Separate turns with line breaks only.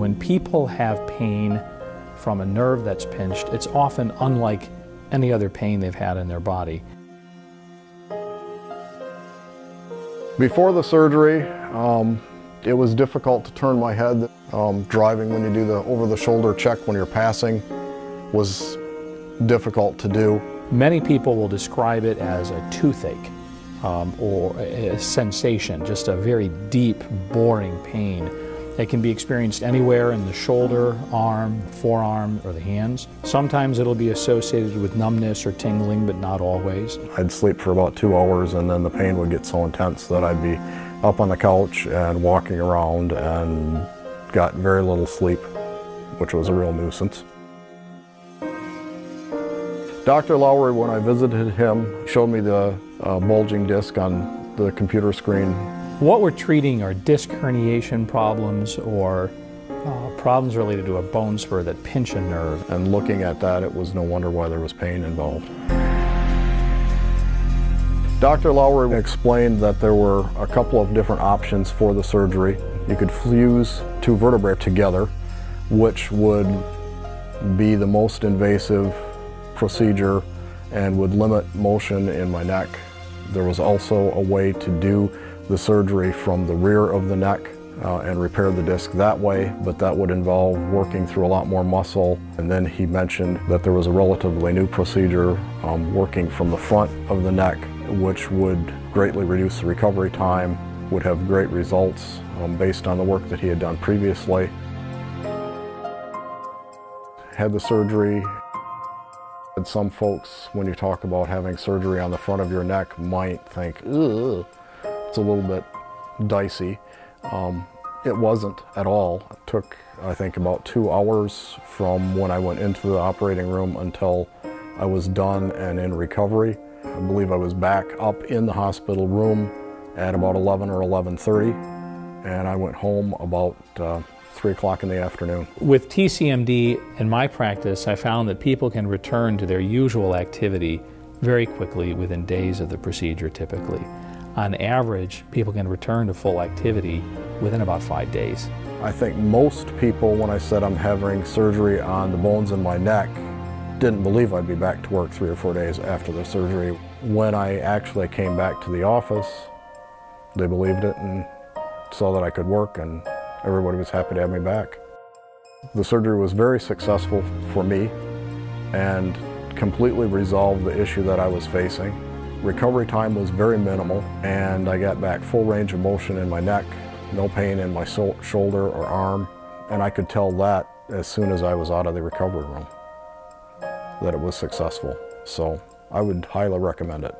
When people have pain from a nerve that's pinched, it's often unlike any other pain they've had in their body.
Before the surgery, it was difficult to turn my head. Driving when you do the over-the-shoulder check when you're passing was difficult to do.
Many people will describe it as a toothache or a sensation, just a very deep, boring pain. It can be experienced anywhere in the shoulder, arm, forearm, or the hands. Sometimes it'll be associated with numbness or tingling, but not always.
I'd sleep for about 2 hours and then the pain would get so intense that I'd be up on the couch and walking around and got very little sleep, which was a real nuisance. Dr. Lowry, when I visited him, showed me the bulging disc on the computer screen.
What we're treating are disc herniation problems or problems related to a bone spur that pinch a nerve.
And looking at that, it was no wonder why there was pain involved. Dr. Lowry explained that there were a couple of different options for the surgery. You could fuse 2 vertebrae together, which would be the most invasive procedure and would limit motion in my neck. There was also a way to do the surgery from the rear of the neck and repair the disc that way, but that would involve working through a lot more muscle. And then he mentioned that there was a relatively new procedure working from the front of the neck, which would greatly reduce the recovery time, would have great results based on the work that he had done previously. Had the surgery. And some folks, when you talk about having surgery on the front of your neck, might think, ugh, it's a little bit dicey. It wasn't at all. It took, I think, about 2 hours from when I went into the operating room until I was done and in recovery. I believe I was back up in the hospital room at about 11 or 11:30, and I went home about 3 o'clock in the afternoon.
With TCMD in my practice, I found that people can return to their usual activity very quickly within days of the procedure typically. On average, people can return to full activity within about 5 days.
I think most people, when I said I'm having surgery on the bones in my neck, didn't believe I'd be back to work 3 or 4 days after the surgery. When I actually came back to the office, they believed it and saw that I could work, and everybody was happy to have me back. The surgery was very successful for me and completely resolved the issue that I was facing. Recovery time was very minimal, and I got back full range of motion in my neck, no pain in my shoulder or arm, and I could tell that as soon as I was out of the recovery room, that it was successful. So I would highly recommend it.